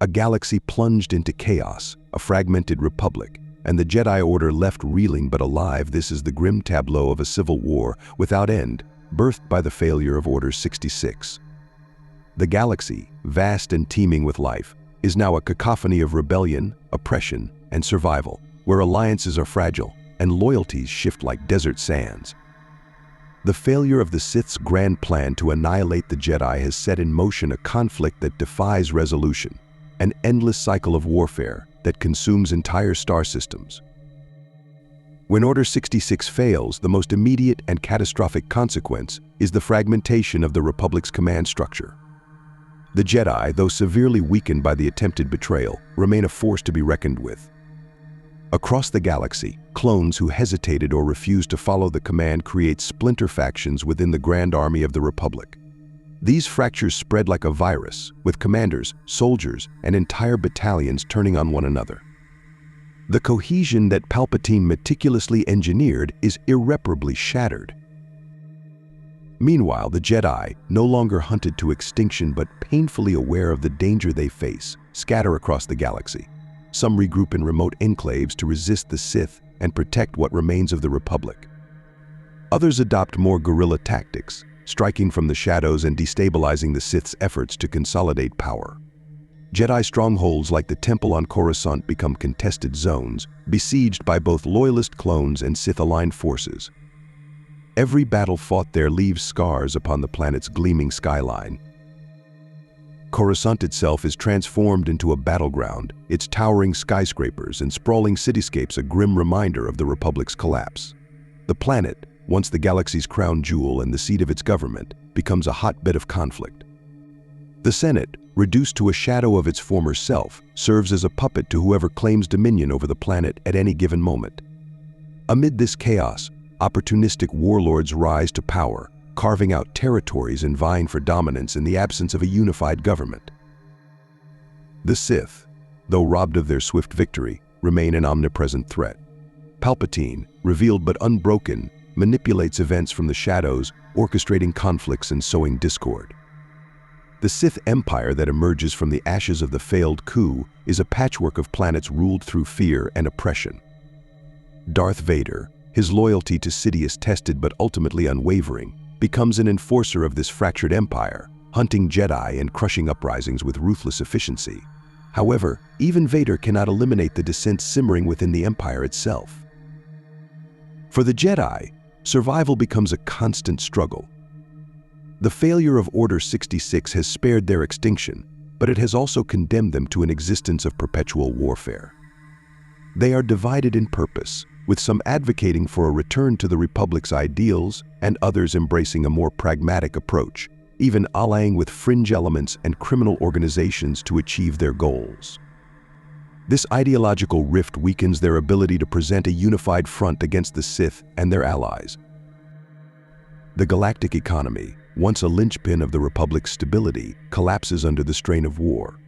a galaxy plunged into chaos, a fragmented republic, and the Jedi Order left reeling but alive. This is the grim tableau of a civil war without end, birthed by the failure of Order 66. The galaxy, vast and teeming with life, is now a cacophony of rebellion, oppression, and survival, where alliances are fragile and loyalties shift like desert sands. The failure of the Sith's grand plan to annihilate the Jedi has set in motion a conflict that defies resolution, an endless cycle of warfare that consumes entire star systems. When Order 66 fails, the most immediate and catastrophic consequence is the fragmentation of the Republic's command structure. The Jedi, though severely weakened by the attempted betrayal, remain a force to be reckoned with. Across the galaxy, clones who hesitated or refused to follow the command create splinter factions within the Grand Army of the Republic. These fractures spread like a virus, with commanders, soldiers, and entire battalions turning on one another. The cohesion that Palpatine meticulously engineered is irreparably shattered. Meanwhile, the Jedi, no longer hunted to extinction but painfully aware of the danger they face, scatter across the galaxy. Some regroup in remote enclaves to resist the Sith and protect what remains of the Republic. Others adopt more guerrilla tactics, striking from the shadows and destabilizing the Sith's efforts to consolidate power. Jedi strongholds like the Temple on Coruscant become contested zones, besieged by both Loyalist clones and Sith-aligned forces. Every battle fought there leaves scars upon the planet's gleaming skyline. Coruscant itself is transformed into a battleground, its towering skyscrapers and sprawling cityscapes a grim reminder of the Republic's collapse. The planet, once the galaxy's crown jewel and the seat of its government, becomes a hotbed of conflict. The Senate, reduced to a shadow of its former self, serves as a puppet to whoever claims dominion over the planet at any given moment. Amid this chaos, opportunistic warlords rise to power, carving out territories and vying for dominance in the absence of a unified government. The Sith, though robbed of their swift victory, remain an omnipresent threat. Palpatine, revealed but unbroken, manipulates events from the shadows, orchestrating conflicts and sowing discord. The Sith Empire that emerges from the ashes of the failed coup is a patchwork of planets ruled through fear and oppression. Darth Vader, his loyalty to Sidious tested but ultimately unwavering, becomes an enforcer of this fractured empire, hunting Jedi and crushing uprisings with ruthless efficiency. However, even Vader cannot eliminate the dissent simmering within the Empire itself. For the Jedi, survival becomes a constant struggle. The failure of Order 66 has spared their extinction, but it has also condemned them to an existence of perpetual warfare. They are divided in purpose, with some advocating for a return to the Republic's ideals and others embracing a more pragmatic approach, even allying with fringe elements and criminal organizations to achieve their goals. This ideological rift weakens their ability to present a unified front against the Sith and their allies. The galactic economy, once a linchpin of the Republic's stability, collapses under the strain of war.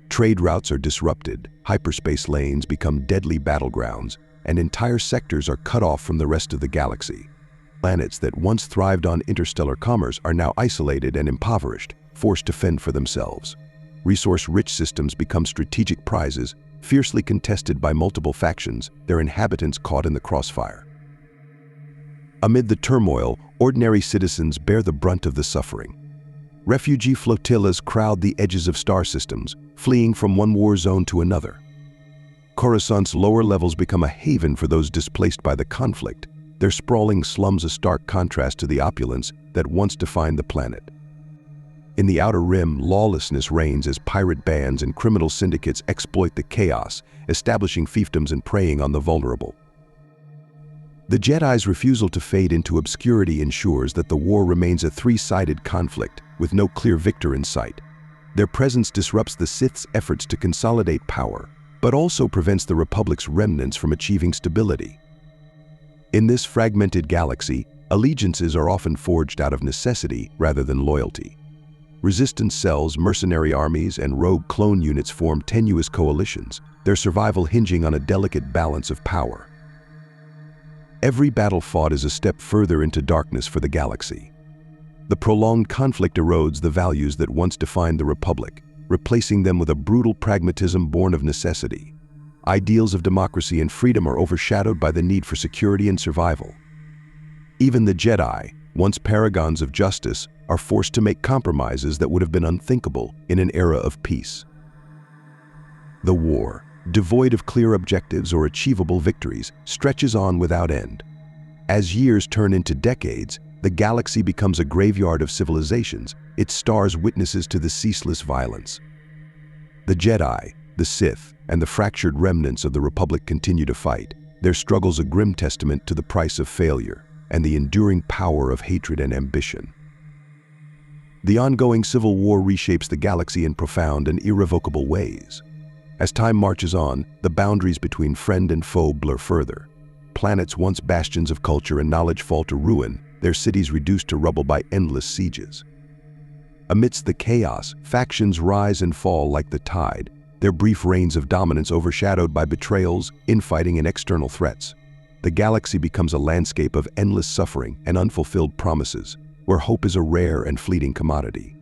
Trade routes are disrupted, hyperspace lanes become deadly battlegrounds, and entire sectors are cut off from the rest of the galaxy. Planets that once thrived on interstellar commerce are now isolated and impoverished, forced to fend for themselves. Resource-rich systems become strategic prizes, fiercely contested by multiple factions, their inhabitants caught in the crossfire. Amid the turmoil, ordinary citizens bear the brunt of the suffering. Refugee flotillas crowd the edges of star systems, fleeing from one war zone to another. Coruscant's lower levels become a haven for those displaced by the conflict, their sprawling slums a stark contrast to the opulence that once defined the planet. In the Outer Rim, lawlessness reigns as pirate bands and criminal syndicates exploit the chaos, establishing fiefdoms and preying on the vulnerable. The Jedi's refusal to fade into obscurity ensures that the war remains a three-sided conflict with no clear victor in sight. Their presence disrupts the Sith's efforts to consolidate power, but also prevents the Republic's remnants from achieving stability. In this fragmented galaxy, allegiances are often forged out of necessity rather than loyalty. Resistance cells, mercenary armies, and rogue clone units form tenuous coalitions, their survival hinging on a delicate balance of power. Every battle fought is a step further into darkness for the galaxy. The prolonged conflict erodes the values that once defined the Republic, replacing them with a brutal pragmatism born of necessity. Ideals of democracy and freedom are overshadowed by the need for security and survival. Even the Jedi, once paragons of justice, are forced to make compromises that would have been unthinkable in an era of peace. The war, devoid of clear objectives or achievable victories, stretches on without end. As years turn into decades, the galaxy becomes a graveyard of civilizations, its stars witnesses to the ceaseless violence. The Jedi, the Sith, and the fractured remnants of the Republic continue to fight, their struggles a grim testament to the price of failure and the enduring power of hatred and ambition. The ongoing civil war reshapes the galaxy in profound and irrevocable ways. As time marches on, the boundaries between friend and foe blur further. Planets once bastions of culture and knowledge fall to ruin, their cities reduced to rubble by endless sieges. Amidst the chaos, factions rise and fall like the tide, their brief reigns of dominance overshadowed by betrayals, infighting, and external threats. The galaxy becomes a landscape of endless suffering and unfulfilled promises, where hope is a rare and fleeting commodity.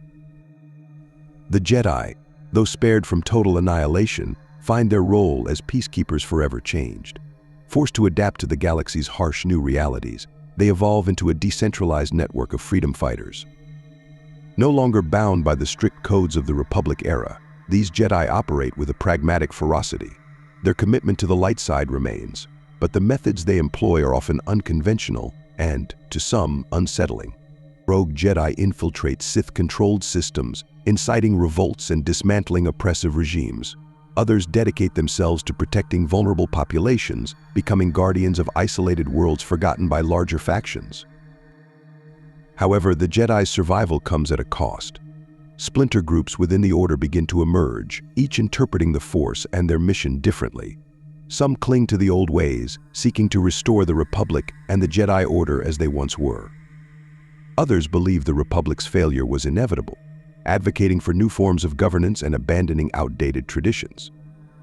The Jedi, though spared from total annihilation, find their role as peacekeepers forever changed. Forced to adapt to the galaxy's harsh new realities, they evolve into a decentralized network of freedom fighters. No longer bound by the strict codes of the Republic era, these Jedi operate with a pragmatic ferocity. Their commitment to the light side remains, but the methods they employ are often unconventional and, to some, unsettling. Rogue Jedi infiltrate Sith-controlled systems, inciting revolts and dismantling oppressive regimes. Others dedicate themselves to protecting vulnerable populations, becoming guardians of isolated worlds forgotten by larger factions. However, the Jedi's survival comes at a cost. Splinter groups within the Order begin to emerge, each interpreting the Force and their mission differently. Some cling to the old ways, seeking to restore the Republic and the Jedi Order as they once were. Others believe the Republic's failure was inevitable, advocating for new forms of governance and abandoning outdated traditions.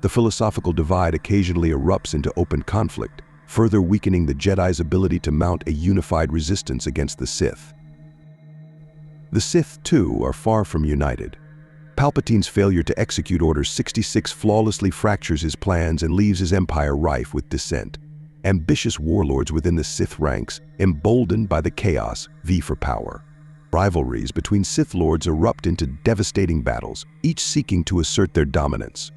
The philosophical divide occasionally erupts into open conflict, further weakening the Jedi's ability to mount a unified resistance against the Sith. The Sith, too, are far from united. Palpatine's failure to execute Order 66 flawlessly fractures his plans and leaves his empire rife with dissent. Ambitious warlords within the Sith ranks, emboldened by the chaos, vie for power. Rivalries between Sith lords erupt into devastating battles, each seeking to assert their dominance.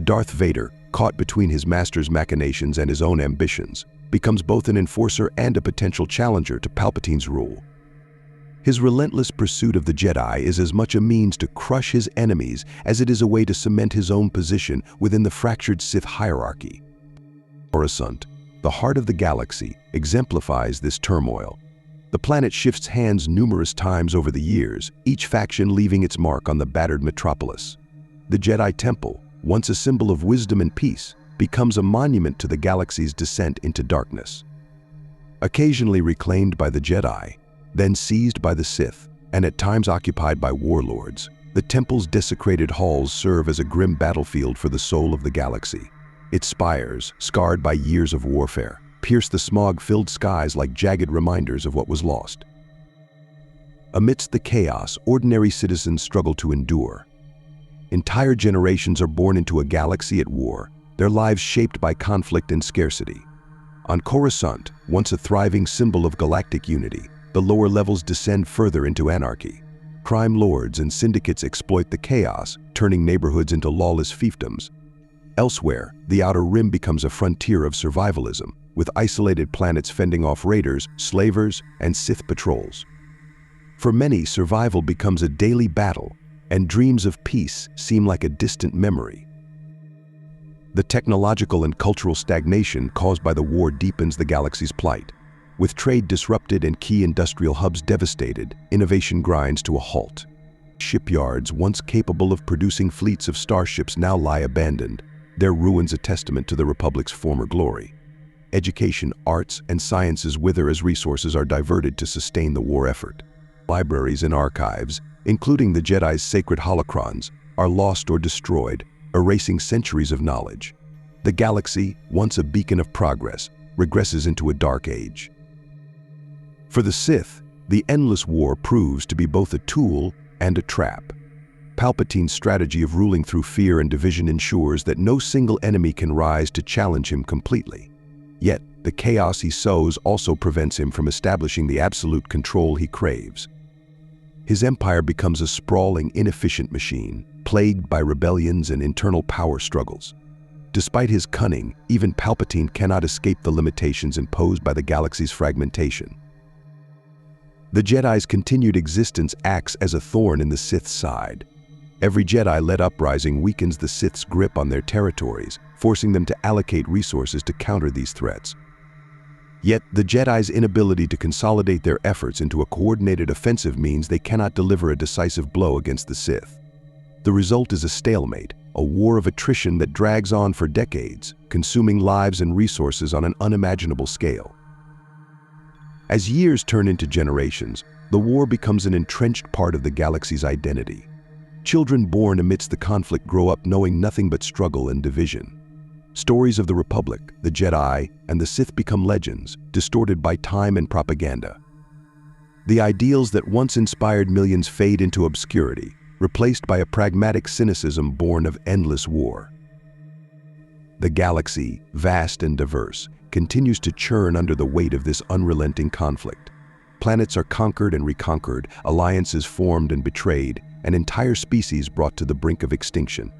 Darth Vader, caught between his master's machinations and his own ambitions, becomes both an enforcer and a potential challenger to Palpatine's rule. His relentless pursuit of the Jedi is as much a means to crush his enemies as it is a way to cement his own position within the fractured Sith hierarchy. Corusant, the heart of the galaxy, exemplifies this turmoil. The planet shifts hands numerous times over the years, each faction leaving its mark on the battered metropolis. The Jedi Temple, once a symbol of wisdom and peace, becomes a monument to the galaxy's descent into darkness. Occasionally reclaimed by the Jedi, then seized by the Sith, and at times occupied by warlords, the temple's desecrated halls serve as a grim battlefield for the soul of the galaxy. Its spires, scarred by years of warfare, pierce the smog-filled skies like jagged reminders of what was lost. Amidst the chaos, ordinary citizens struggle to endure. Entire generations are born into a galaxy at war, their lives shaped by conflict and scarcity. On Corusant, once a thriving symbol of galactic unity, the lower levels descend further into anarchy. Crime lords and syndicates exploit the chaos, turning neighborhoods into lawless fiefdoms. Elsewhere, the Outer Rim becomes a frontier of survivalism, with isolated planets fending off raiders, slavers, and Sith patrols. For many, survival becomes a daily battle, and dreams of peace seem like a distant memory. The technological and cultural stagnation caused by the war deepens the galaxy's plight. With trade disrupted and key industrial hubs devastated, innovation grinds to a halt. Shipyards, once capable of producing fleets of starships, now lie abandoned, their ruins a testament to the Republic's former glory. Education, arts, and sciences wither as resources are diverted to sustain the war effort. Libraries and archives, including the Jedi's sacred holocrons, are lost or destroyed, erasing centuries of knowledge. The galaxy, once a beacon of progress, regresses into a dark age. For the Sith, the endless war proves to be both a tool and a trap. Palpatine's strategy of ruling through fear and division ensures that no single enemy can rise to challenge him completely. Yet, the chaos he sows also prevents him from establishing the absolute control he craves. His empire becomes a sprawling, inefficient machine, plagued by rebellions and internal power struggles. Despite his cunning, even Palpatine cannot escape the limitations imposed by the galaxy's fragmentation. The Jedi's continued existence acts as a thorn in the Sith's side. Every Jedi-led uprising weakens the Sith's grip on their territories, forcing them to allocate resources to counter these threats. Yet, the Jedi's inability to consolidate their efforts into a coordinated offensive means they cannot deliver a decisive blow against the Sith. The result is a stalemate, a war of attrition that drags on for decades, consuming lives and resources on an unimaginable scale. As years turn into generations, the war becomes an entrenched part of the galaxy's identity. Children born amidst the conflict grow up knowing nothing but struggle and division. Stories of the Republic, the Jedi, and the Sith become legends, distorted by time and propaganda. The ideals that once inspired millions fade into obscurity, replaced by a pragmatic cynicism born of endless war. The galaxy, vast and diverse, continues to churn under the weight of this unrelenting conflict. Planets are conquered and reconquered, alliances formed and betrayed, and entire species brought to the brink of extinction.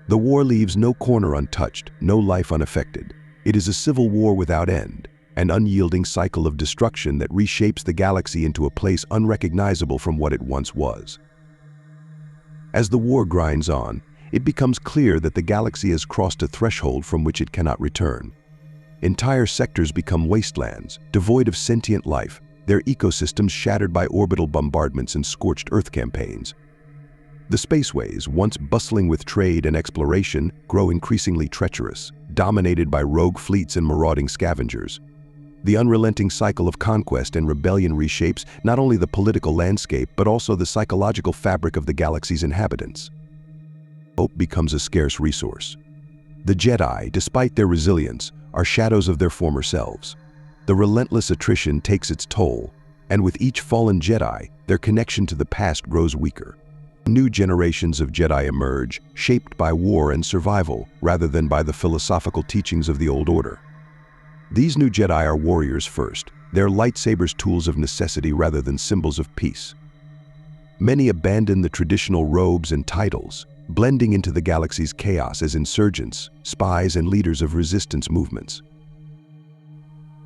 The war leaves no corner untouched, no life unaffected. It is a civil war without end, an unyielding cycle of destruction that reshapes the galaxy into a place unrecognizable from what it once was. As the war grinds on, it becomes clear that the galaxy has crossed a threshold from which it cannot return. Entire sectors become wastelands, devoid of sentient life, their ecosystems shattered by orbital bombardments and scorched Earth campaigns. The spaceways, once bustling with trade and exploration, grow increasingly treacherous, dominated by rogue fleets and marauding scavengers. The unrelenting cycle of conquest and rebellion reshapes not only the political landscape but also the psychological fabric of the galaxy's inhabitants. Hope becomes a scarce resource. The Jedi, despite their resilience, are shadows of their former selves. The relentless attrition takes its toll, and with each fallen Jedi, their connection to the past grows weaker. New generations of Jedi emerge, shaped by war and survival rather than by the philosophical teachings of the old order. These new Jedi are warriors first, their lightsabers tools of necessity rather than symbols of peace. Many abandon the traditional robes and titles, blending into the galaxy's chaos as insurgents, spies, and leaders of resistance movements.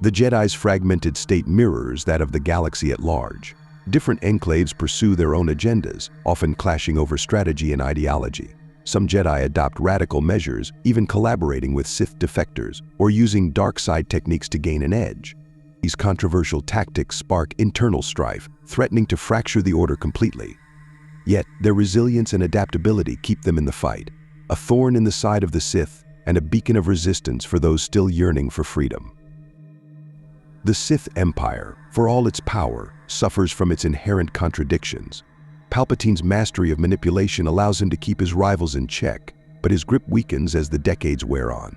The Jedi's fragmented state mirrors that of the galaxy at large. Different enclaves pursue their own agendas, often clashing over strategy and ideology. Some Jedi adopt radical measures, even collaborating with Sith defectors or using dark side techniques to gain an edge. These controversial tactics spark internal strife, threatening to fracture the order completely. Yet, their resilience and adaptability keep them in the fight, a thorn in the side of the Sith and a beacon of resistance for those still yearning for freedom. The Sith Empire, for all its power, suffers from its inherent contradictions. Palpatine's mastery of manipulation allows him to keep his rivals in check, but his grip weakens as the decades wear on.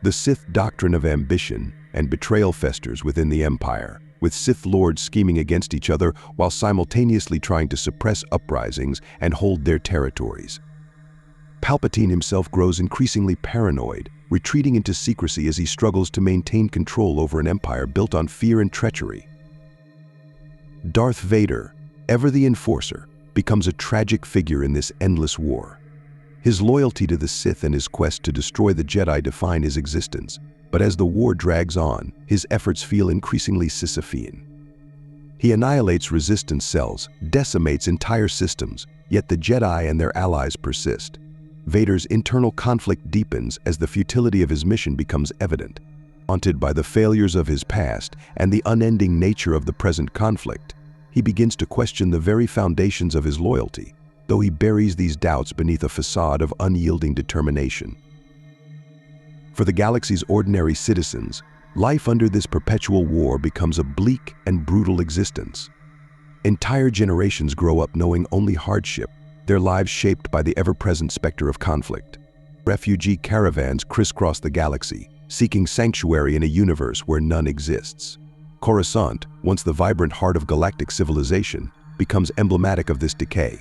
The Sith doctrine of ambition and betrayal festers within the Empire, with Sith lords scheming against each other while simultaneously trying to suppress uprisings and hold their territories. Palpatine himself grows increasingly paranoid, retreating into secrecy as he struggles to maintain control over an empire built on fear and treachery. Darth Vader, ever the enforcer, becomes a tragic figure in this endless war. His loyalty to the Sith and his quest to destroy the Jedi define his existence, but as the war drags on, his efforts feel increasingly Sisyphean. He annihilates resistance cells, decimates entire systems, yet the Jedi and their allies persist. Vader's internal conflict deepens as the futility of his mission becomes evident. Haunted by the failures of his past and the unending nature of the present conflict, he begins to question the very foundations of his loyalty, though he buries these doubts beneath a facade of unyielding determination. For the galaxy's ordinary citizens, life under this perpetual war becomes a bleak and brutal existence. Entire generations grow up knowing only hardship, their lives shaped by the ever-present specter of conflict. Refugee caravans crisscross the galaxy, seeking sanctuary in a universe where none exists. Corusant, once the vibrant heart of galactic civilization, becomes emblematic of this decay.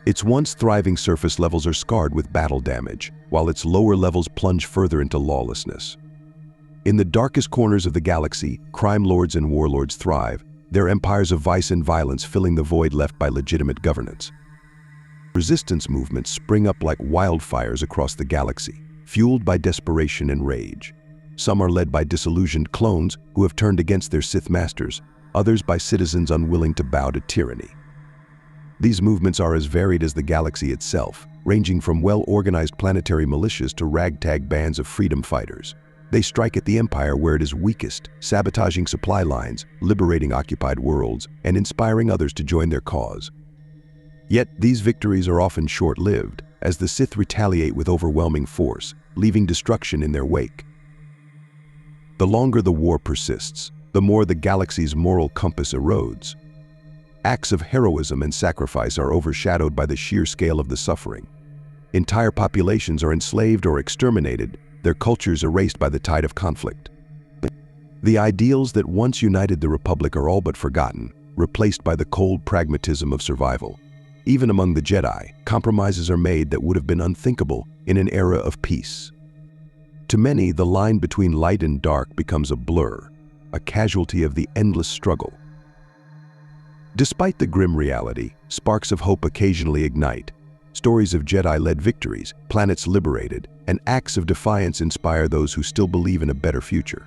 Its once thriving surface levels are scarred with battle damage, while its lower levels plunge further into lawlessness. In the darkest corners of the galaxy, crime lords and warlords thrive, their empires of vice and violence filling the void left by legitimate governance. Resistance movements spring up like wildfires across the galaxy, fueled by desperation and rage. Some are led by disillusioned clones who have turned against their Sith masters, others by citizens unwilling to bow to tyranny. These movements are as varied as the galaxy itself, ranging from well-organized planetary militias to ragtag bands of freedom fighters. They strike at the Empire where it is weakest, sabotaging supply lines, liberating occupied worlds, and inspiring others to join their cause. Yet these victories are often short-lived, as the Sith retaliate with overwhelming force, leaving destruction in their wake. The longer the war persists, the more the galaxy's moral compass erodes. Acts of heroism and sacrifice are overshadowed by the sheer scale of the suffering. Entire populations are enslaved or exterminated, their cultures erased by the tide of conflict. The ideals that once united the Republic are all but forgotten, replaced by the cold pragmatism of survival. Even among the Jedi, compromises are made that would have been unthinkable in an era of peace. To many, the line between light and dark becomes a blur, a casualty of the endless struggle. Despite the grim reality, sparks of hope occasionally ignite. Stories of Jedi-led victories, planets liberated, and acts of defiance inspire those who still believe in a better future.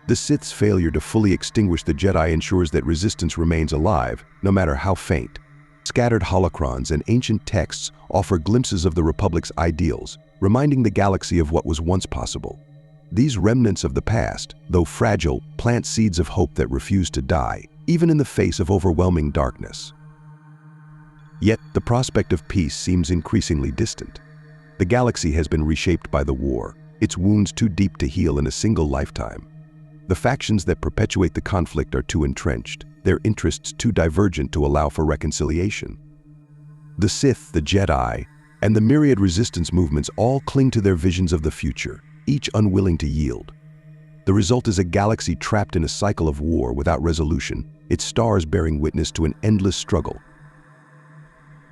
The Sith's failure to fully extinguish the Jedi ensures that resistance remains alive, no matter how faint. Scattered holocrons and ancient texts offer glimpses of the Republic's ideals, reminding the galaxy of what was once possible. These remnants of the past, though fragile, plant seeds of hope that refuse to die, even in the face of overwhelming darkness. Yet, the prospect of peace seems increasingly distant. The galaxy has been reshaped by the war, its wounds too deep to heal in a single lifetime. The factions that perpetuate the conflict are too entrenched, their interests too divergent to allow for reconciliation. The Sith, the Jedi, and the myriad resistance movements all cling to their visions of the future, each unwilling to yield. The result is a galaxy trapped in a cycle of war without resolution, its stars bearing witness to an endless struggle.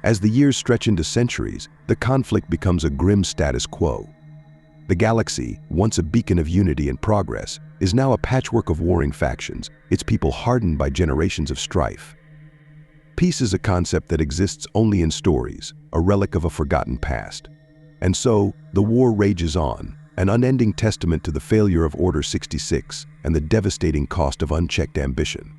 As the years stretch into centuries, the conflict becomes a grim status quo. The galaxy, once a beacon of unity and progress, is now a patchwork of warring factions, its people hardened by generations of strife. Peace is a concept that exists only in stories, a relic of a forgotten past. And so, the war rages on, an unending testament to the failure of Order 66 and the devastating cost of unchecked ambition.